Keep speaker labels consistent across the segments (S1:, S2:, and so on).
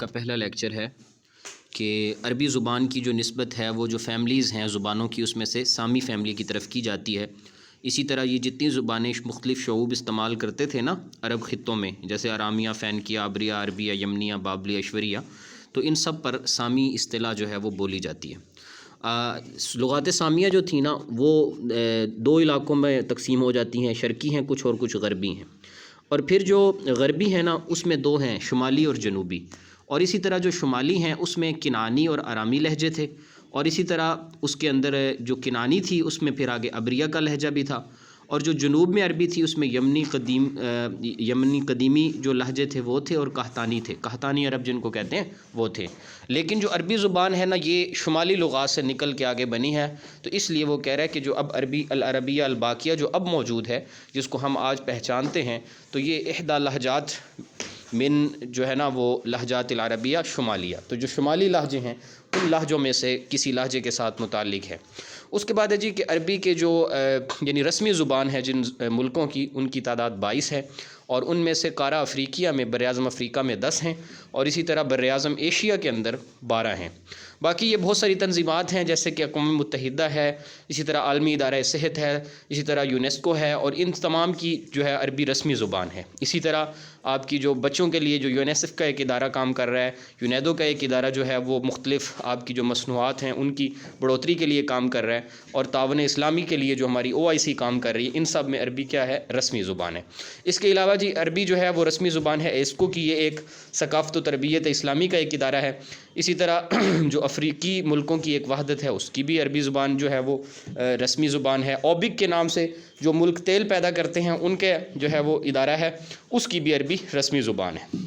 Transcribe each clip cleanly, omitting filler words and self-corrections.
S1: کا پہلا لیکچر ہے کہ عربی زبان کی جو نسبت ہے وہ جو فیملیز ہیں زبانوں کی اس میں سے سامی فیملی کی طرف کی جاتی ہے۔ اسی طرح یہ جتنی زبانیں مختلف شعوب استعمال کرتے تھے نا عرب خطوں میں، جیسے آرامیہ، فینکیہ، عبریہ، عربیہ، یمنیہ، بابلیہ، اشوریہ، تو ان سب پر سامی اصطلاح جو ہے وہ بولی جاتی ہے۔ لغات سامیہ جو تھیں نا وہ دو علاقوں میں تقسیم ہو جاتی ہیں، شرقی ہیں کچھ اور کچھ غربی ہیں، اور پھر جو غربی ہیں نا اس میں دو ہیں، شمالی اور جنوبی، اور اسی طرح جو شمالی ہیں اس میں کنعانی اور آرامی لہجے تھے، اور اسی طرح اس کے اندر جو کنعانی تھی اس میں پھر آگے عبریہ کا لہجہ بھی تھا، اور جو جنوب میں عربی تھی اس میں یمنی قدیمی جو لہجے تھے وہ تھے، اور قحطانی تھے، قحطانی عرب جن کو کہتے ہیں وہ تھے۔ لیکن جو عربی زبان ہے نا یہ شمالی لغات سے نکل کے آگے بنی ہے، تو اس لیے وہ کہہ رہا ہے کہ جو اب عربی العربیہ الباقیہ جو اب موجود ہے جس کو ہم آج پہچانتے ہیں، تو یہ احدی لہجات من جو ہے نا وہ لہجات العربیہ شمالیہ، تو جو شمالی لہجے ہیں ان لہجوں میں سے کسی لہجے کے ساتھ متعلق ہے۔ اس کے بعد ہے جی کہ عربی کے جو یعنی رسمی زبان ہے جن ملکوں کی، ان کی تعداد 22 ہے، اور ان میں سے قارہ افریقیہ میں براعظم افریقہ میں 10 ہیں، اور اسی طرح براعظم ایشیا کے اندر 12 ہیں۔ باقی یہ بہت ساری تنظیمات ہیں جیسے کہ اقوام متحدہ ہے، اسی طرح عالمی ادارہ صحت ہے، اسی طرح یونیسکو ہے، اور ان تمام کی جو ہے عربی رسمی زبان ہے۔ اسی طرح آپ کی جو بچوں کے لیے جو یونیسیف کا ایک ادارہ کام کر رہا ہے، یونیدو کا ایک ادارہ جو ہے وہ مختلف آپ کی جو مصنوعات ہیں ان کی بڑھوتری کے لیے کام کر رہا ہے، اور تعاون اسلامی کے لیے جو ہماری OIC کام کر رہی ہے، ان سب میں عربی کیا ہے؟ رسمی زبان ہے۔ اس کے علاوہ جی عربی جو ہے وہ رسمی زبان ہے ایسکو کی، یہ ایک ثقافت و تربیت اسلامی کا ایک ادارہ ہے۔ اسی طرح جو افریقی ملکوں کی ایک وحدت ہے اس کی بھی عربی زبان جو ہے وہ رسمی زبان ہے۔ اوبک کے نام سے جو ملک تیل پیدا کرتے ہیں ان کے جو ہے وہ ادارہ ہے، اس کی بھی عربی رسمی زبان ہے۔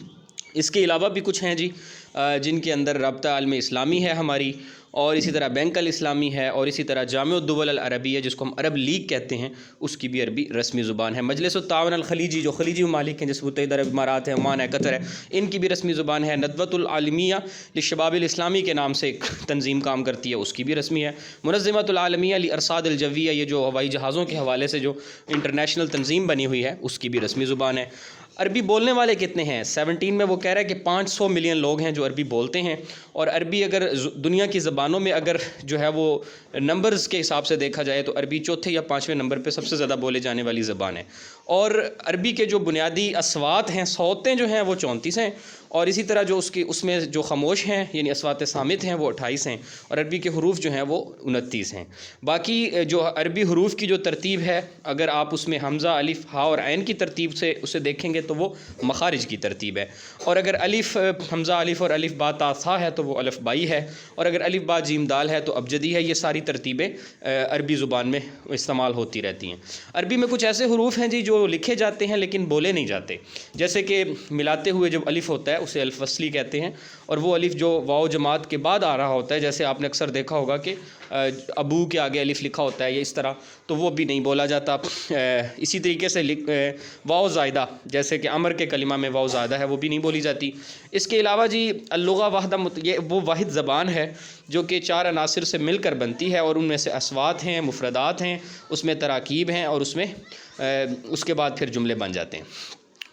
S1: اس کے علاوہ بھی کچھ ہیں جی جن کے اندر رابطہ عالم اسلامی ہے ہماری، اور اسی طرح بینک الاسلامی ہے، اور اسی طرح جامع الدول العربیہ جس کو ہم عرب لیگ کہتے ہیں، اس کی بھی عربی رسمی زبان ہے۔ مجلس التعاون الخلیجی جو خلیجی ممالک ہیں جیسے متحدہ عرب امارات ہے، عمان ہے، قطر ہے، ان کی بھی رسمی زبان ہے۔ ندوۃ العالمیہ للشباب الاسلامی کے نام سے ایک تنظیم کام کرتی ہے، اس کی بھی رسمی ہے۔ منظمۃ العالمیہ للارصاد الجویہ، یہ جو ہوائی جہازوں کے حوالے سے جو انٹرنیشنل تنظیم بنی ہوئی ہے، اس کی بھی رسمی زبان ہے۔ عربی بولنے والے کتنے ہیں؟ 17 میں وہ کہہ رہا ہے کہ 500 ملین لوگ ہیں جو عربی بولتے ہیں، اور عربی اگر دنیا کی زبانوں میں اگر جو ہے وہ نمبرز کے حساب سے دیکھا جائے تو عربی چوتھے یا 5ویں نمبر پہ سب سے زیادہ بولے جانے والی زبان ہے۔ اور عربی کے جو بنیادی اصوات ہیں، صوتیں جو ہیں وہ 34 ہیں، اور اسی طرح جو اس میں جو خاموش ہیں یعنی اصوات صامت ہیں وہ 28 ہیں، اور عربی کے حروف جو ہیں وہ 29 ہیں۔ باقی جو عربی حروف کی جو ترتیب ہے، اگر آپ اس میں حمزہ، الف، ہا اور عین کی ترتیب سے اسے دیکھیں گے تو وہ مخارج کی ترتیب ہے، اور اگر الف، حمزہ، الف اور الف با تا ثا ہے تو وہ الف بائی ہے، اور اگر الف با جیم دال ہے تو ابجدی ہے۔ یہ ساری ترتیبیں عربی زبان میں استعمال ہوتی رہتی ہیں۔ عربی میں کچھ ایسے حروف ہیں جی جو لکھے جاتے ہیں لیکن بولے نہیں جاتے، جیسے کہ ملاتے ہوئے جب الف ہوتا ہے اسے الف وصلی کہتے ہیں، اور وہ الف جو واو جماعت کے بعد آ رہا ہوتا ہے، جیسے آپ نے اکثر دیکھا ہوگا کہ ابو کے آگے الف لکھا ہوتا ہے یا اس طرح، تو وہ بھی نہیں بولا جاتا۔ اسی طریقے سے واو زائدہ، جیسے کہ امر کے کلمہ میں واو زائدہ ہے، وہ بھی نہیں بولی جاتی۔ اس کے علاوہ جی اللغہ واحدہ، یہ وہ واحد زبان ہے جو کہ 4 عناصر سے مل کر بنتی ہے، اور ان میں سے اسوات ہیں، مفردات ہیں، اس میں تراکیب ہیں، اور اس میں اس کے بعد پھر جملے بن جاتے ہیں،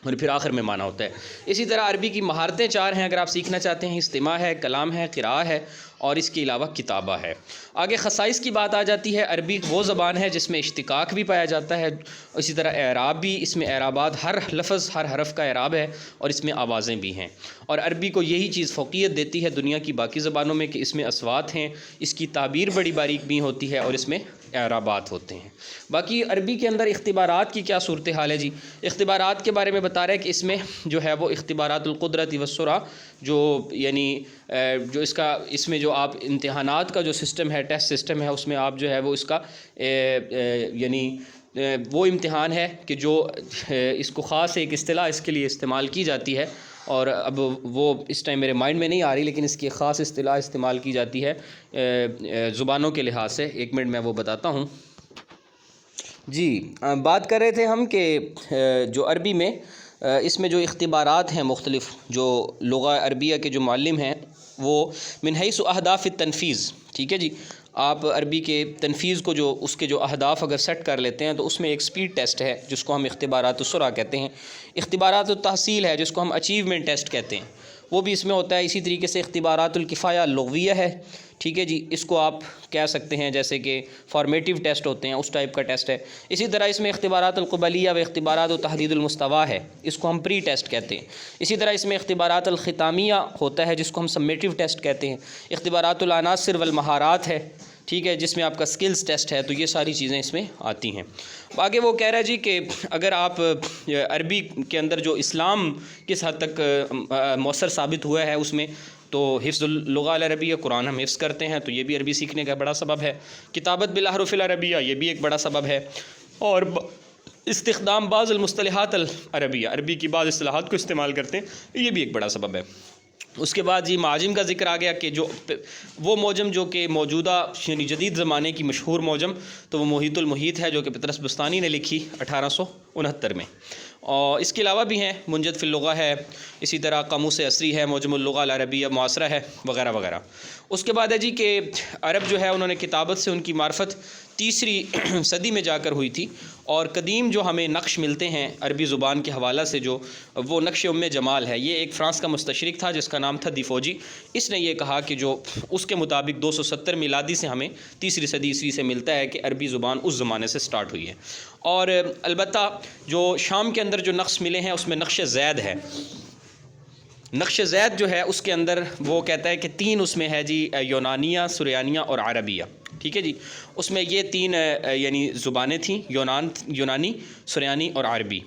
S1: اور پھر آخر میں معنی ہوتا ہے۔ اسی طرح عربی کی مہارتیں 4 ہیں اگر آپ سیکھنا چاہتے ہیں، استماع ہے، کلام ہے، قراءہ ہے، اور اس کے علاوہ کتابہ ہے۔ آگے خصائص کی بات آ جاتی ہے۔ عربی وہ زبان ہے جس میں اشتقاق بھی پایا جاتا ہے، اسی طرح اعراب بھی، اس میں اعرابات، ہر لفظ ہر حرف کا اعراب ہے، اور اس میں آوازیں بھی ہیں، اور عربی کو یہی چیز فوقیت دیتی ہے دنیا کی باقی زبانوں میں کہ اس میں اسوات ہیں، اس کی تعبیر بڑی باریک بھی ہوتی ہے، اور اس میں اعرابات ہوتے ہیں۔ باقی عربی کے اندر اختبارات کی کیا صورتحال ہے جی؟ اختبارات کے بارے میں بتا رہے ہیں کہ اس میں جو ہے وہ اختبارات القدرت والسرعہ، جو یعنی جو اس میں جو آپ امتحانات کا جو سسٹم ہے، ٹیسٹ سسٹم ہے، اس میں آپ جو ہے وہ اس کا یعنی وہ امتحان ہے کہ جو اس کو خاص ایک اصطلاح اس کے لیے استعمال کی جاتی ہے، اور اب وہ اس ٹائم میرے مائنڈ میں نہیں آ رہی، لیکن اس کی ایک خاص اصطلاح استعمال کی جاتی ہے زبانوں کے لحاظ سے۔ 1 منٹ میں وہ بتاتا ہوں جی۔ بات کر رہے تھے ہم کہ جو عربی میں اس میں جو اختبارات ہیں مختلف، جو لغہ عربیہ کے جو معلم ہیں وہ من حیث اہداف التنفیذ، ٹھیک ہے جی، آپ عربی کے تنفیذ کو جو اس کے جو اہداف اگر سیٹ کر لیتے ہیں تو اس میں ایک سپیڈ ٹیسٹ ہے جس کو ہم اختبارات السرعہ کہتے ہیں، اختبارات التحصیل ہے جس کو ہم اچیومنٹ ٹیسٹ کہتے ہیں، وہ بھی اس میں ہوتا ہے. اسی طریقے سے اختبارات الکفایہ اللغویہ ہے, ٹھیک ہے جی, اس کو آپ کہہ سکتے ہیں جیسے کہ فارمیٹیو ٹیسٹ ہوتے ہیں اس ٹائپ کا ٹیسٹ ہے. اسی طرح اس میں اختبارات القبلیہ و اختبارات و تحدید المستویٰ ہے, اس کو ہم پری ٹیسٹ کہتے ہیں. اسی طرح اس میں اختبارات الختامیہ ہوتا ہے جس کو ہم سمیٹیو ٹیسٹ کہتے ہیں. اختبارات العناصر والمہارات ہے, ٹھیک ہے, جس میں آپ کا سکلز ٹیسٹ ہے. تو یہ ساری چیزیں اس میں آتی ہیں. آگے وہ کہہ رہا ہے جی کہ اگر آپ عربی کے اندر جو اسلام کس حد تک مؤثر ثابت ہوا ہے اس میں, تو حفظ اللغہ العربیہ, قرآن ہم حفظ کرتے ہیں تو یہ بھی عربی سیکھنے کا بڑا سبب ہے. کتابت بالاحرف العربیہ, یہ بھی ایک بڑا سبب ہے. اور استخدام بعض المصطلحات العربیہ, عربی کی بعض اصطلاحات کو استعمال کرتے ہیں, یہ بھی ایک بڑا سبب ہے. اس کے بعد جی معاجم کا ذکر آ گیا کہ جو وہ موجم جو کہ موجودہ یعنی جدید زمانے کی مشہور موجم, تو وہ محیط المحیط ہے جو کہ پطرس بستانی نے لکھی 1869 میں. اور اس کے علاوہ بھی ہیں, منجد فی اللغہ ہے, اسی طرح قاموس عصری ہے, معجم اللغہ العربیہ معاصرہ ہے, وغیرہ وغیرہ. اس کے بعد ہے جی کہ عرب جو ہے انہوں نے کتابت سے ان کی معرفت 3 صدی میں جا کر ہوئی تھی. اور قدیم جو ہمیں نقش ملتے ہیں عربی زبان کے حوالہ سے, جو وہ نقش جمال ہے, یہ ایک فرانس کا مستشرق تھا جس کا نام تھا دیفوجی. اس نے یہ کہا کہ جو اس کے مطابق 270 میلادی سے ہمیں 3 صدی عیسوی سے ملتا ہے کہ عربی زبان اس زمانے سے سٹارٹ ہوئی ہے. اور البتہ جو شام کے اندر جو نقش ملے ہیں اس میں نقش زید ہے. نقش زید جو ہے اس کے اندر وہ کہتا ہے کہ 3 اس میں ہے جی, یونانیہ, سریانیہ اور عربیہ, ٹھیک ہے جی. اس میں یہ 3 یعنی زبانیں تھیں, یونانی, سریانی اور عربی.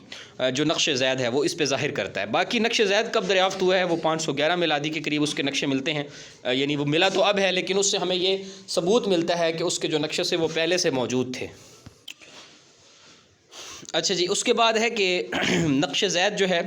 S1: جو نقش زید ہے وہ اس پہ ظاہر کرتا ہے. باقی نقش زید کب دریافت ہوا ہے وہ 511 میلادی کے قریب اس کے نقشے ملتے ہیں. یعنی وہ ملا تو اب ہے لیکن اس سے ہمیں یہ ثبوت ملتا ہے کہ اس کے جو نقشے سے وہ پہلے سے موجود تھے. اچھا جی, اس کے بعد ہے کہ نقش زید جو ہے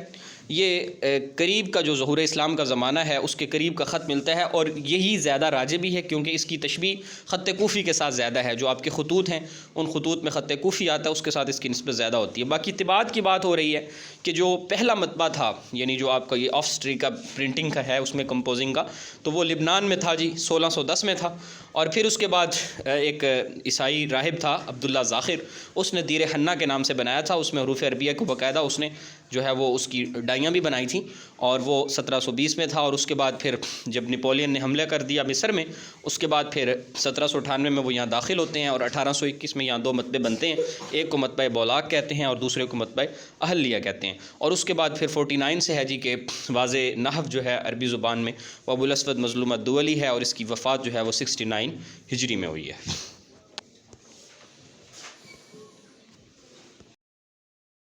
S1: یہ قریب کا جو ظہور اسلام کا زمانہ ہے اس کے قریب کا خط ملتا ہے, اور یہی زیادہ راجح بھی ہے کیونکہ اس کی تشبیہ خط کوفی کے ساتھ زیادہ ہے. جو آپ کے خطوط ہیں ان خطوط میں خط کوفی آتا ہے, اس کے ساتھ اس کی نسبت زیادہ ہوتی ہے. باقی طباعت کی بات ہو رہی ہے کہ جو پہلا مطبع تھا, یعنی جو آپ کا یہ آف اسٹری کا پرنٹنگ کا ہے اس میں کمپوزنگ کا, تو وہ لبنان میں تھا جی, 1610 میں تھا. اور پھر اس کے بعد ایک عیسائی راہب تھا عبداللہ ذاخر, اس نے دیر حنہ کے نام سے بنایا تھا. اس میں حروف عربیہ کو باقاعدہ اس نے جو ہے وہ اس کی ڈائیاں بھی بنائی تھیں, اور وہ 1720 میں تھا. اور اس کے بعد پھر جب نپولین نے حملہ کر دیا مصر میں, اس کے بعد پھر 1798 میں وہ یہاں داخل ہوتے ہیں, اور 1821 میں یہاں 2 مطبعے بنتے ہیں. ایک کو مطبع بولاق کہتے ہیں اور دوسرے کو مطبع اہلیہ کہتے ہیں. اور اس کے بعد پھر 49 سے ہے جی کہ واضح نحو جو ہے عربی زبان میں وہ ابوالاسود مظلوم الدولی ہے, اور اس کی وفات جو ہے وہ 69 ہجری میں ہوئی ہے.